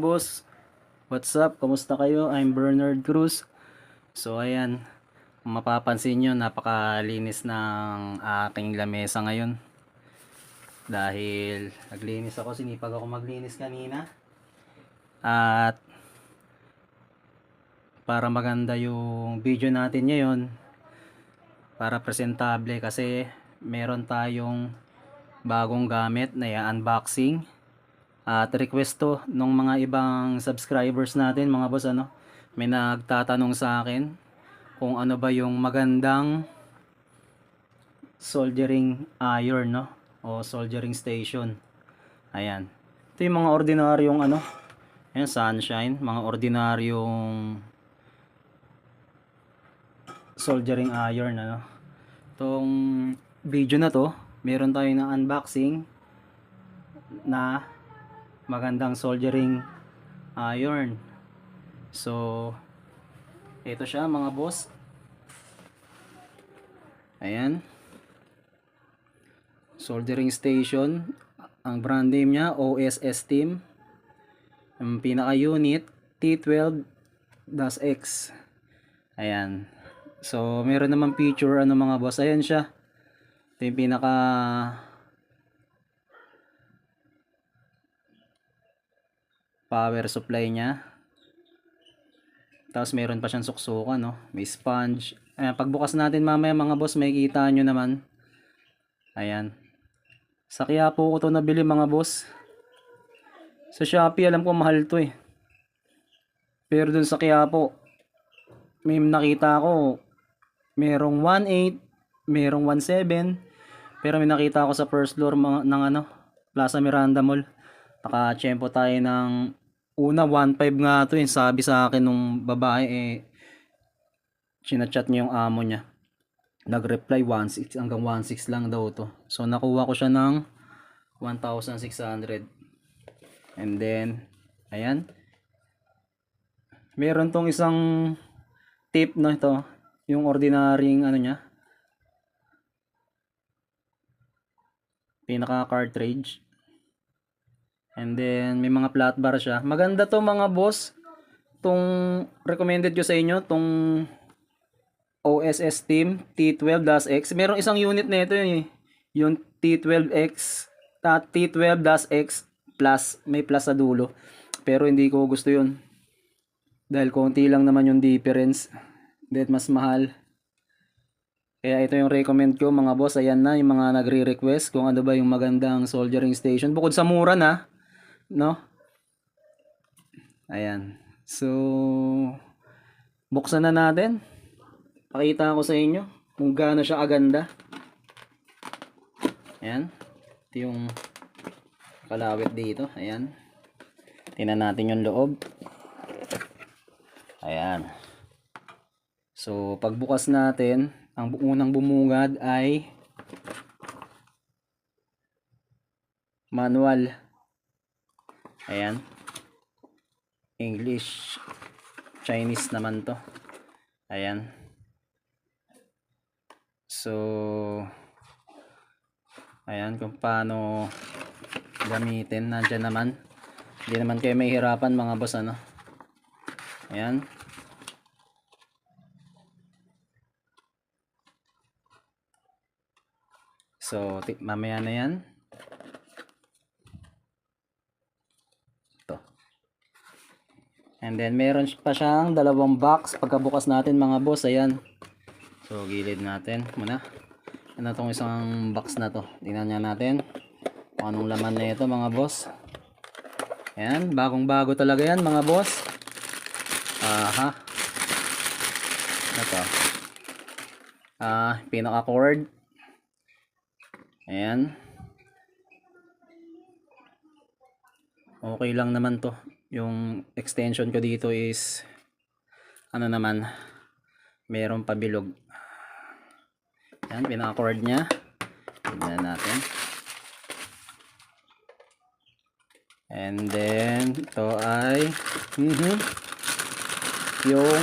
boss, what's up? Kamusta kayo? I'm Bernard Cruz. So ayan, kung mapapansin nyo, napakalinis ng aking lamesa ngayon. Dahil naglinis ako, sinipag ako maglinis kanina. At para maganda yung video natin ngayon, para presentable kasi meron tayong bagong gamit na i-unboxing. At request to nung mga ibang subscribers natin, mga boss, may nagtatanong sa akin kung ano ba yung magandang soldering iron, o soldering station. Ayan, ito yung mga ordinaryong ayan, Sunshine, mga ordinaryong soldering iron. Itong video na to, meron tayo na unboxing na magandang soldering iron. So ito siya, mga boss. Ayan, soldering station. Ang brand name niya OSS Team. Ang pinaka unit T12-X. Ayan, so meron naman feature mga boss. Ayan siya, ito yung pinaka power supply niya. Tapos meron pa siyang suksukan, may sponge. Ayan, pagbukas natin mamaya, mga boss, makikita nyo naman. Ayan, sa Quiapo ko to nabili, mga boss. Sa Shopee alam ko mahal to pero dun sa Quiapo may nakita ko merong 1.8, merong 1.7, pero may nakita ako sa first floor ng Plaza Miranda Mall. Naka-tsempo tayo ng una 1.5 nga to, sabi sa akin nung babae, chinachat niya yung amo niya, nag-reply 1.6 hanggang 1.6 lang daw to. So nakuha ko siya ng 1,600. And then ayan, meron tong isang tip na ito, yung ordinaryong niya, pinaka cartridge. And then may mga flat bar siya. Maganda to, mga boss. Tong recommended ko sa inyo, tong OSS Team T12-X. Merong isang unit na ito yung T12X, T12-X plus, may plus sa dulo. Pero hindi ko gusto yun, dahil konti lang naman yung difference, dahil mas mahal. Kaya ito yung recommend ko, mga boss. Ayan na yung mga nagre-request kung ano ba yung magandang soldering station, bukod sa mura na, ayan. So buksan na natin, pakita ko sa inyo kung gaano siya aganda. Ayan, ito yung kalawit dito. Ayan, tingnan natin yung loob. Ayan, so pagbukas natin, ang unang bumungad ay manual. Ayan, English, Chinese naman to. Ayan, so ayan kung paano gamitin, nandyan naman. Hindi naman kayo mahihirapan, mga boss, ayan. So mamaya na yan. Ito. And then meron pa siyang dalawang box pagkabukas natin, mga boss. Ayan, so gilid natin muna. Ano tong isang box na to, tingnan nga natin kung anong laman na ito, mga boss. Ayan, bagong bago talaga yan, mga boss. Aha, ito, pinaka cord. Ayan, okay lang naman to. Yung extension ko dito is naman, merong pabilog. Ayan, pinaka cord nya. Tingnan natin. And then ito ay yung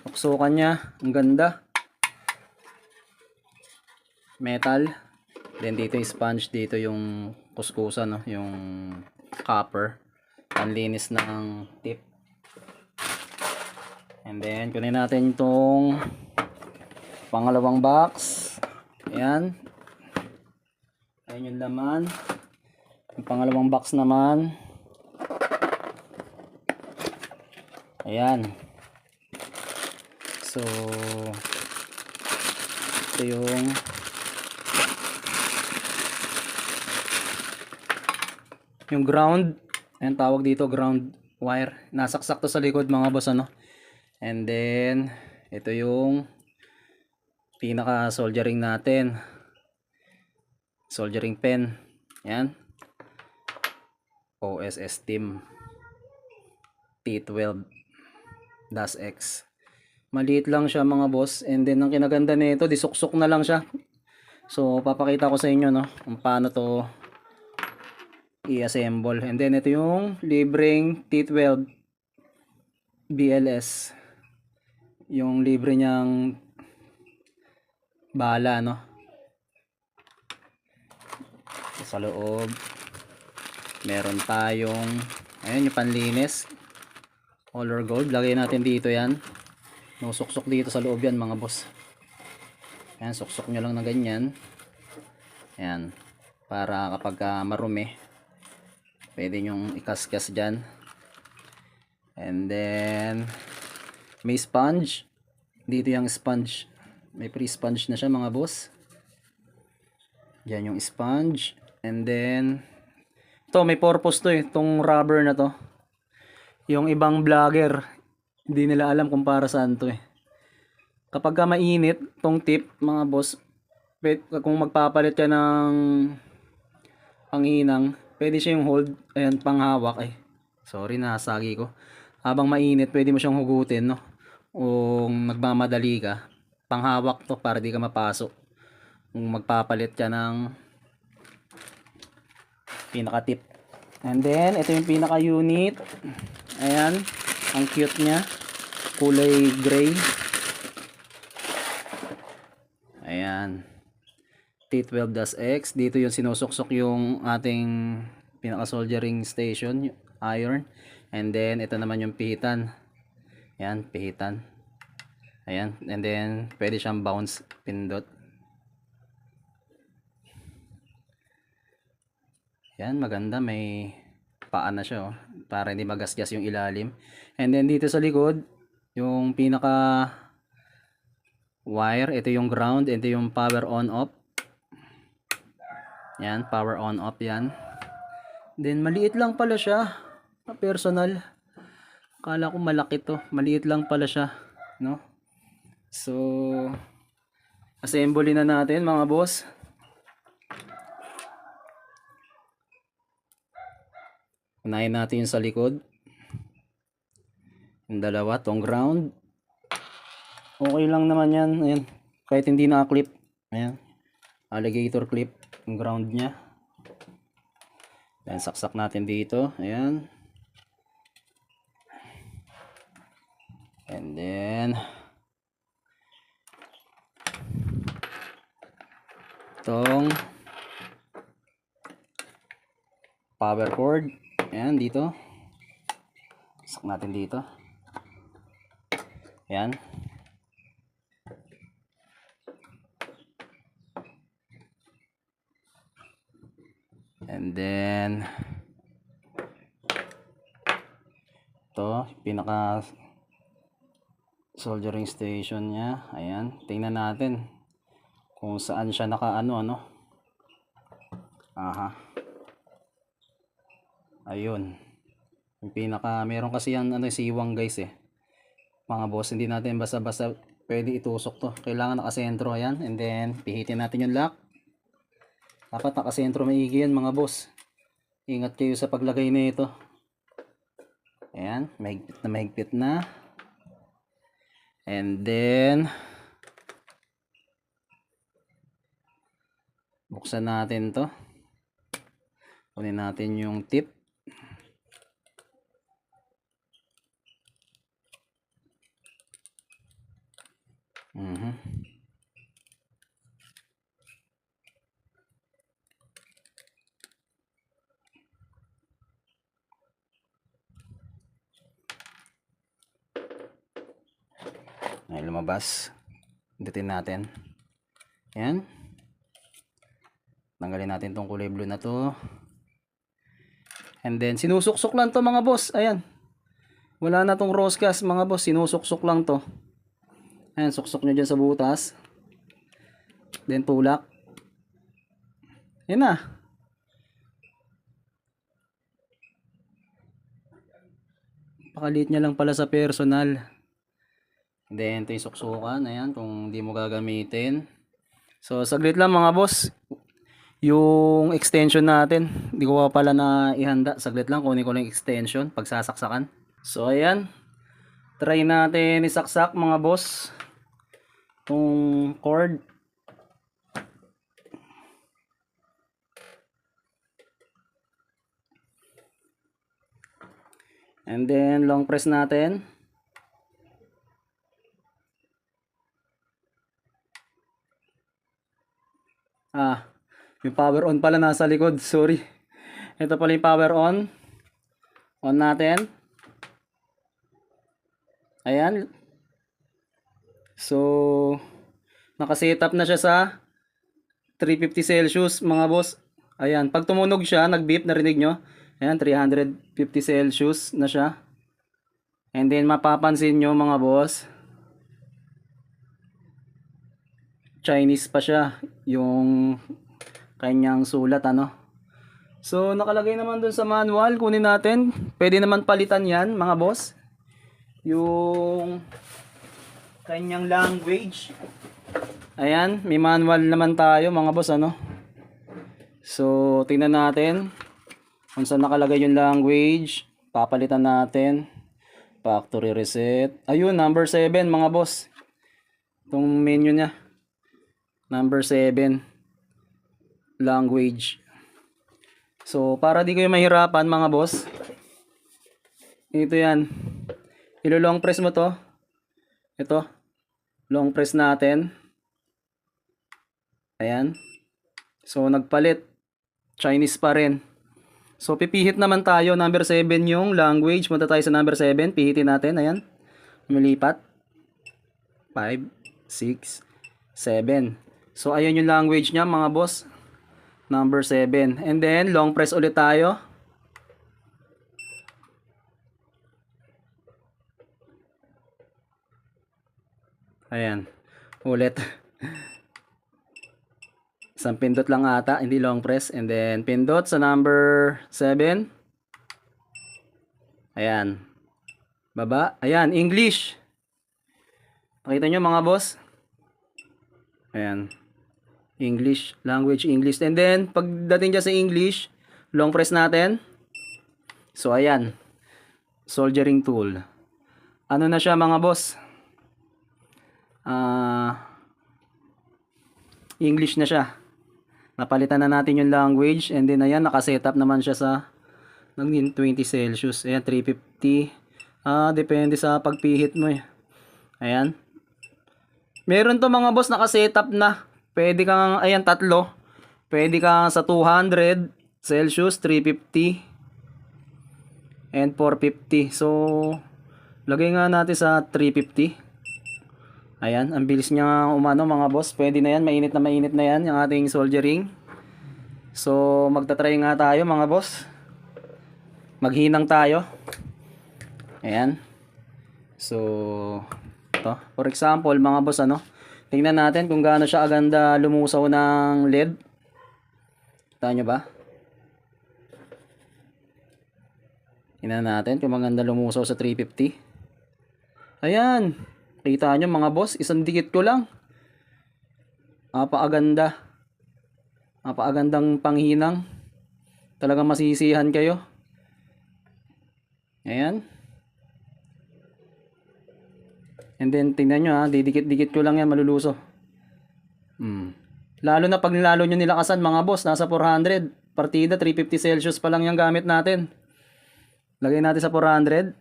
uksukan nya, ang ganda, metal. Then dito yung sponge, dito yung kuskusan, yung copper. panlinis ng tip. And then kunin natin itong pangalawang box. Ayan. Ayan yung laman. Yung pangalawang box naman. Ayan. So ito yung ground. Ayan, tawag dito ground wire. Nasaksak to sa likod mga boss, ano. And then ito yung pinaka soldering natin. Soldering pen. Ayan. OSS Team T12-X. Maliit lang siya mga boss. And then ang kinaganda nito, disuksok na lang siya. So papakita ko sa inyo, no, kung paano to i-assemble. And then ito yung libreng T12 BLS. Yung libre niyang bala, no. Sa loob meron tayong, ayun, yung panlinis color gold. Lagay natin dito yan. No, suksok dito sa loob yan mga boss. Ayan, suksok nyo lang na ganyan. Ayan, para kapag marumi pwede nyong ikaskas dyan. And then may sponge dito, yung sponge, may pre-sponge na siya mga boss. Yan yung sponge. And then ito, may purpose to, itong rubber na to. Yung ibang vlogger hindi nila alam kung para saan to. Kapag ka mainit tong tip mga boss, kung magpapalit ka ng panghinang, pwede siya yung hold. Ayan, panghawak. Sorry, nasagi ko. Habang mainit pwede mo siyang hugutin, no. Kung nagmamadali ka, panghawak to para di ka mapasok kung magpapalit ka ng pinaka tip. And then ito yung pinaka unit. Ayan, ang cute niya, kulay gray. Ayan, T12-X. Dito yung sinusuksok yung ating pinaka soldering station, iron. And then ito naman yung pihitan. Ayan, pihitan. Ayan, and then pwede siyang bounce pindot. Yan, maganda, may paa na siya, oh, para hindi magasgas yung ilalim. And then dito sa likod, yung pinaka wire, ito yung ground, ito yung power on off. Yan, power on off yan. Then maliit lang pala siya, personal. Akala ko malaki to, maliit lang pala siya, no? So assembly na natin mga boss. Unahin natin yung sa likod. Yung dalawa, tong ground. Okay lang naman yan. Ayan. Kahit hindi naka-clip. Ayan. Alligator clip. Yung ground nya. Ayan, saksak natin dito. Ayan. And then tong power cord. Ayan, dito. Saksak natin dito. Ayan. And then ito, pinaka soldering station nya. Ayan, tingnan natin kung saan siya naka-ano. Aha. Ayun. Yung pinaka, meron kasi yan siwang guys mga boss. Hindi natin basta-basta pwede itusok to. Kailangan nakasentro. Ayan. And then pihitin natin yung lock. Dapat nakasentro maigi yan mga boss. Ingat kayo sa paglagay nito. Ayan. Mahigpit na mahigpit na. And then buksan natin to. Kunin natin yung tip. Ay, lumabas. Pindutin natin. Ayan. Tanggalin natin tong kulay blue na to. And then, sinusuksok lang to mga boss. Ayan. Wala na tong roscas mga boss. Sinusuksok lang to. Ayan, suksok nyo dyan sa butas. Then, tulak. Ayan na. Pakaliit niya lang pala sa personal. Then, ito yung suksukan. Ayan, kung hindi mo gagamitin. So, saglit lang mga boss. Yung extension natin, hindi ko pa pala na ihanda. Saglit lang, kunin ko lang yung extension pagsasaksakan. So, ayan. Try natin isaksak mga boss. Itong cord. And then, long press natin. Yung power on pala nasa likod. Sorry. Ito pala yung power on. On natin. Ayan. So, nakasetup na siya sa 350 Celsius mga boss. Ayan. Pag tumunog siya, nag-beep, narinig nyo. Ayan, 350 Celsius na siya. And then, mapapansin nyo mga boss, Chinese pa siya. Yung kanyang sulat, ano. So, nakalagay naman dun sa manual. Kunin natin. Pwede naman palitan yan, mga boss. Yung kanyang language. Ayan, may manual naman tayo, mga boss, ano. So, tingnan natin kung saan nakalagay yung language. Papalitan natin. Factory reset. Ayun, number 7, mga boss. Itong menu niya. Number 7. Language. So, para di kayo mahirapan mga boss, ito yan. Ilo-long press mo to. Ito. Long press natin. Ayan. So, nagpalit. Chinese pa rin. So, pipihit naman tayo. Number 7 yung language. Punta tayo sa number 7. Pihitin natin. Ayan. Lumilipat. 5, 6, 7. So, ayan yung language niya mga boss. Number 7. And then, long press ulit tayo. Ayan. Ulit. Isang pindot lang ata. Hindi long press. And then, pindot sa number 7. Ayan. Baba. Ayan. English. Pakita nyo mga boss. Ayan. English, language English. And then, pagdating dyan sa English, long press natin. So, ayan. Soldering tool. Ano na siya mga boss? English na siya. Napalitan na natin yung language. And then, ayan, nakasetup naman siya sa 20 Celsius. Ayan, 350. Depende sa pagpihit mo eh. Ayan. Meron to mga boss nakasetup na. Pwede kang, ayan, tatlo. Pwede kang sa 200 Celsius, 350, and 450. So, lagay nga natin sa 350. Ayan, ang bilis niya umano mga boss. Pwede na yan, mainit na yan yung ating soldering. So, magta-try nga tayo mga boss. Maghinang tayo. Ayan. So, ito. For example, mga boss, ano, tingnan natin kung gaano siya aganda lumusaw ng LED. Kita nyo ba? Tingnan natin kung maganda lumusaw sa 350. Ayan. Kita nyo mga boss, isang dikit ko lang. Napakaganda. Napakagandang panghinang. Talagang masisihan kayo. Ayan. And then, tingnan nyo ha, didikit-dikit ko lang yan, maluluso. Lalo na pag nilalo nyo nilakasan mga boss, nasa 400. Partida, 350 Celsius pa lang yung gamit natin. Lagay natin sa 400.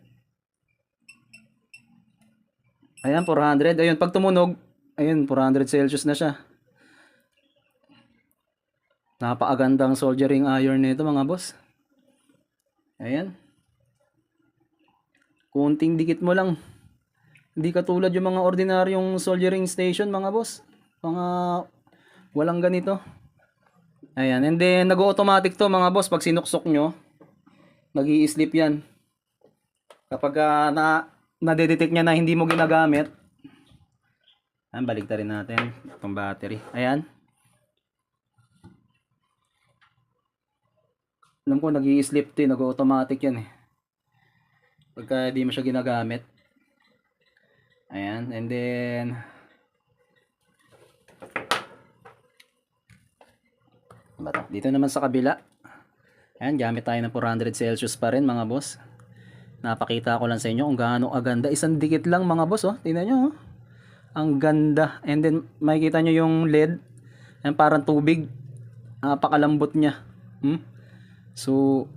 Ayan, 400. Ayun, pag tumunog, ayun, 400 Celsius na siya. Napakagandang soldering iron nito mga boss. Ayan. Kunting dikit mo lang. Hindi katulad yung mga ordinaryong soldering station mga boss. Mga walang ganito. Ayan, and then nag-automatic to mga boss pag sinuksok nyo. Nag-i-sleep yan. Kapag na-detect niya na hindi mo ginagamit. Ayan, baligtarin natin itong battery. Ayan. Alam ko nag-i-sleep to, nag-automatic yan eh. Pagka di mo siya ginagamit. Ayan, and then dito naman sa kabila. Ayan, gamit tayo ng 400 Celsius pa rin mga boss. Napakita ko lang sa inyo kung gaano aganda. Isang dikit lang mga boss, oh. Tingnan nyo, oh. Ang ganda. And then makikita nyo yung LED. Ayan, parang tubig. Napakalambot niya. So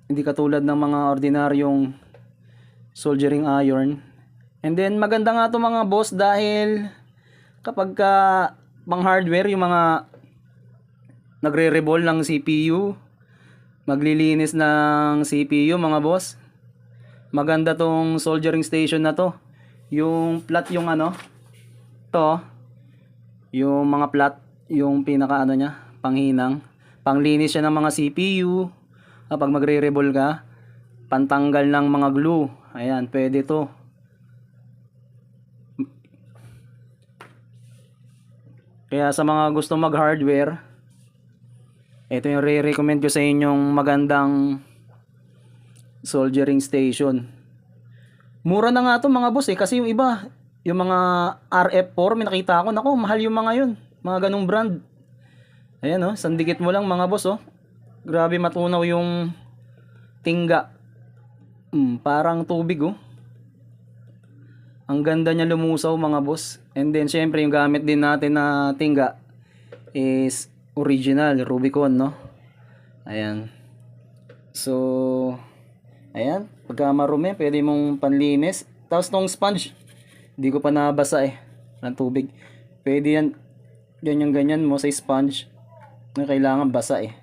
hindi katulad ng mga ordinaryong soldering iron. And then maganda nga to mga boss dahil kapag pang hardware yung mga nagre-revolve ng CPU, maglilinis ng CPU mga boss, maganda tong soldering station na to. Yung flat yung to, yung mga flat, yung pinaka niya, panghinang, panglinis siya ng mga CPU. Kapag magre-revolve ka, pantanggal ng mga glue. Ayan, pwede to. Kaya sa mga gusto mag-hardware, ito yung re-recommend ko sa inyong magandang soldering station. Mura na nga to mga boss eh, kasi yung iba, yung mga RF4, may nakita ako, nako, mahal yung mga yun. Mga ganong brand. Ayan oh, sandikit mo lang mga boss oh. Grabe matunaw yung tingga. Parang tubig oh. Ang ganda niya lumusaw mga boss. And then syempre yung gamit din natin na tingga is original Rubicon, no? Ayan. So ayan, pagka marumi pwede mong panlinis. Tapos tong sponge, hindi ko pa nabasa eh ng tubig. Pwede yan, ganyan mo sa sponge na kailangan basa eh.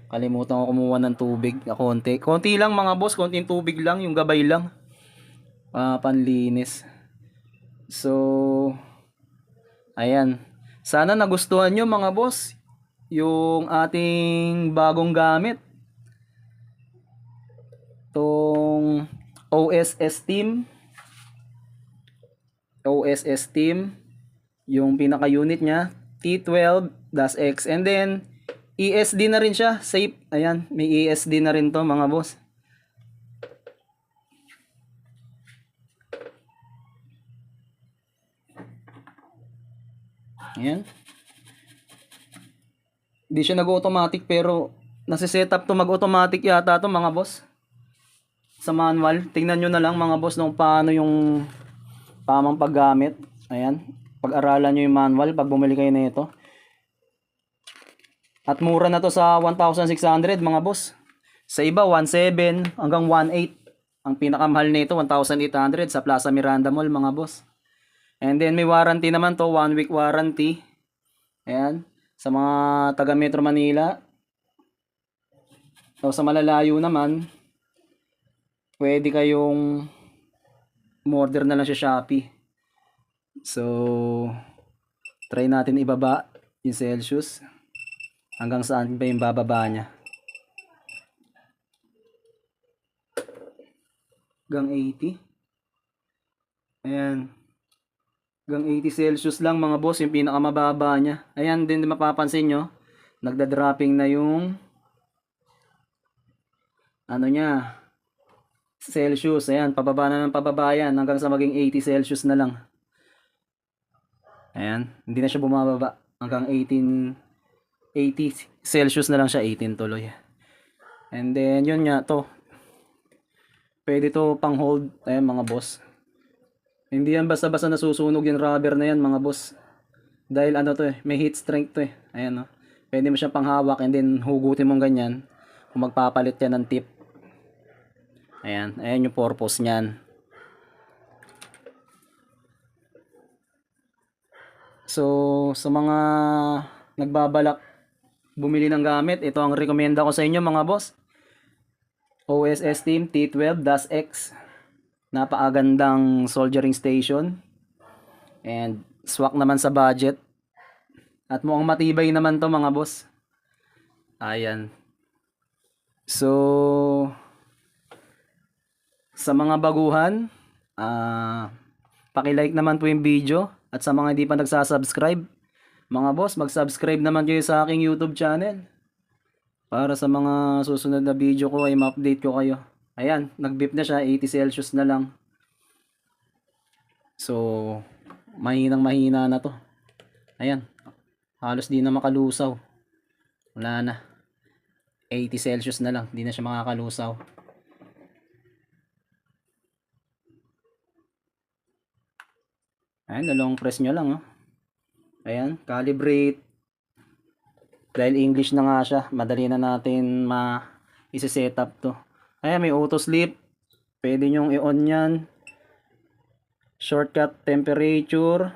Kalimutan ko kumuha ng tubig na konti. Konti lang mga boss, konting tubig lang, yung gabay lang. Panlinis. So ayan. Sana nagustuhan nyo mga boss yung ating bagong gamit. Tong OS Esteem. Yung pinaka unit niya T12-X, and then ESD na rin siya, safe. Ayan, may ESD na rin to mga boss. Ayan. Hindi siya nag-automatic pero nasi-set up to mag-automatic yata to mga boss. Sa manual, tingnan nyo na lang mga boss nung paano yung tamang paggamit. Ayan, pag-aralan nyo yung manual pag bumili kayo na ito. At mura na to sa 1,600 mga boss. Sa iba 1,700 hanggang 1,800. Ang pinakamahal nito 1,800 sa Plaza Miranda Mall mga boss. And then may warranty naman to, 1 week warranty. Ayan, sa mga taga Metro Manila. So sa malalayo naman, pwede kayong order na lang sa Shopee. So try natin ibaba yung Celsius. Hanggang saan ba yung bababa niya? Hanggang 80. Ayan. Hanggang 80 Celsius lang mga boss, yung pinakamababa niya. Ayan din mapapansin nyo, nagda-dropping na yung niya, Celsius. Ayan, pababa na ng pababa yan hanggang sa maging 80 Celsius na lang. Ayan, hindi na siya bumababa hanggang 80 Celsius na lang siya, 18 tuloy. And then yun nga to, pwede to pang hold. Ayan mga boss, hindi yan basta-basta nasusunog yung rubber na yan mga boss. Dahil to eh, may heat strength to eh. Ayan no. Pwede mo siyang panghawak and then hugutin mong ganyan kung magpapalit yan ng tip. Ayan, ayan yung purpose niyan. So sa mga nagbabalak bumili ng gamit, ito ang rekomenda ko sa inyo mga boss. OS Esteem T12-X Napakagandang soldering station. And swak naman sa budget. At mukhang matibay naman to mga boss. Ayan. So, sa mga baguhan, paki-like naman po yung video. At sa mga hindi pa nagsasubscribe, mga boss, mag-subscribe naman kayo sa aking YouTube channel. Para sa mga susunod na video ko ay ma-update ko kayo. Ayan, nag-beep na siya, 80 Celsius na lang. So, mahinang mahina na to. Ayan, halos di na makalusaw. Wala na. 80 Celsius na lang, di na siya makakalusaw. Ayan, long press nyo lang. Oh. Ayan, calibrate. Dahil English na nga siya, madali na natin isi-set up to. Ayan, may auto sleep. Pwede nyong i-on yan. Shortcut temperature.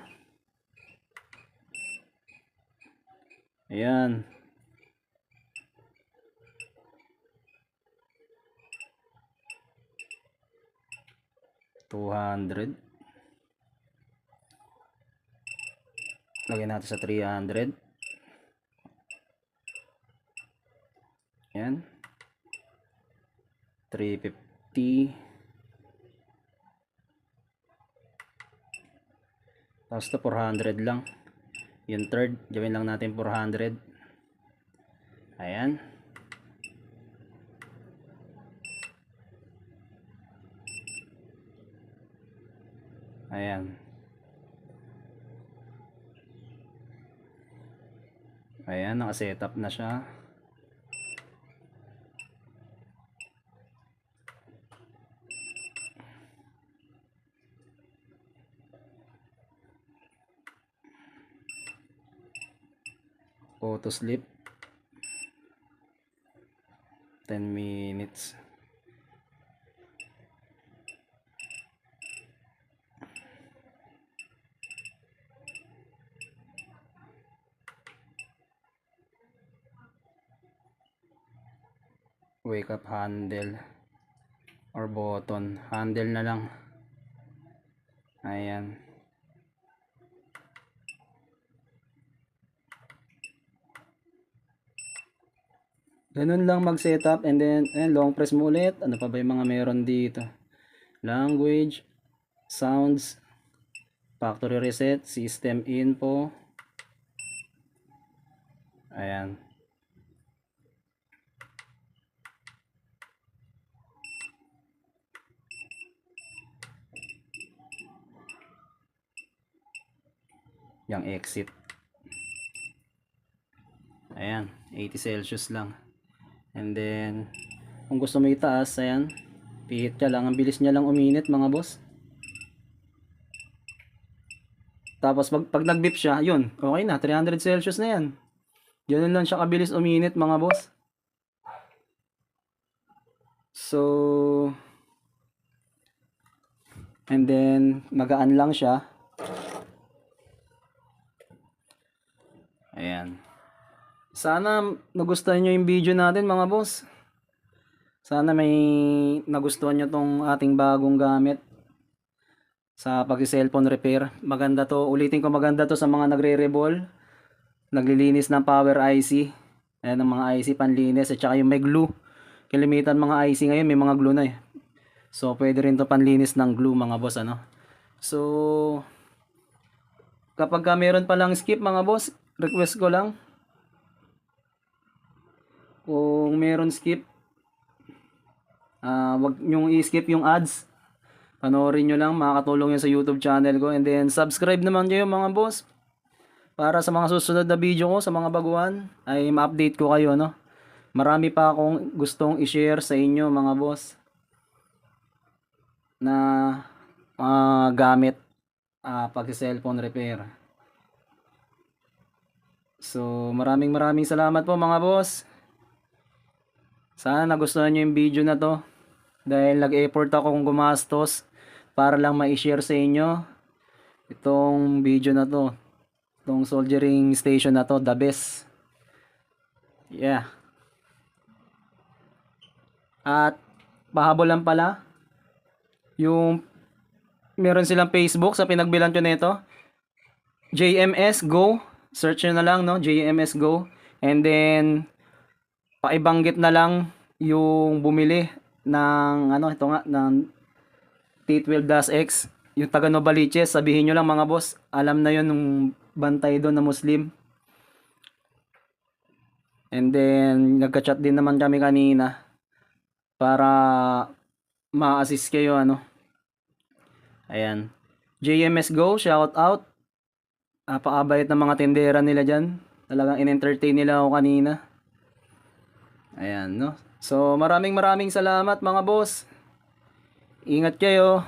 Ayan. $200. Lagyan natin sa 300. Ayan. 350. Tapos to 400 lang. Yung third, gawin lang natin 400. Ayan. Ayan. Ayan, naka-setup na siya. Auto sleep. 10 minutes. Wake up handle or button. Handle na lang. Ayan. Ganun lang mag-setup and then long press mo ulit. Ano pa ba yung mga meron dito? Language, sounds, factory reset, system info. Ayan. Yung exit. Ayan, 80 Celsius lang. And then, kung gusto mo itaas, ayan, pihit ka lang. Ang bilis niya lang uminit mga boss. Tapos pag nag-beep siya, yun, okay na, 300 Celsius na yan. Ganun lang siya kabilis uminit mga boss. So, and then, magaan lang siya. Ayan. Sana nagustuhan nyo yung video natin mga boss. Sana may nagustuhan nyo tong ating bagong gamit sa pag-cellphone repair. Maganda to. Ulitin ko, maganda to sa mga nagre-rebol, naglilinis ng power IC. Ayan ang mga IC panlinis. At saka yung may glue. Kalimitan mga IC ngayon may mga glue na eh. So pwede rin to panlinis ng glue mga boss ano. So kapag meron palang skip mga boss, request ko lang. Kung meron skip, wag nyong i-skip yung ads. Panoorin nyo lang, makakatulong yun sa YouTube channel ko. And then subscribe naman kayo mga boss. Para sa mga susunod na video ko, sa mga baguhan, ay ma-update ko kayo no. Marami pa akong gustong i-share sa inyo mga boss. Na gamit pag-cellphone repair. So maraming salamat po mga boss. Sana nagustuhan nyo yung video na to. Dahil nag-effort akong gumastos para lang ma-share sa inyo itong video na to. Itong soldering station na to, the best. Yeah. At pahabol lang pala, yung Meron silang Facebook sa pinagbilan ko nito. JMS Go. Search nyo na lang, no? JMS Go. And then, paibanggit na lang yung bumili ng, ito nga, ng T12-X. Yung taga Novaliches, sabihin nyo lang mga boss. Alam na yun nung bantay doon na Muslim. And then, nagka-chat din naman kami kanina para ma-assist kayo, Ayan. JMS Go, shout out. Napakabayat ng mga tindera nila dyan. Talagang in-entertain nila ako kanina. Ayan, no? So, maraming salamat mga boss. Ingat kayo.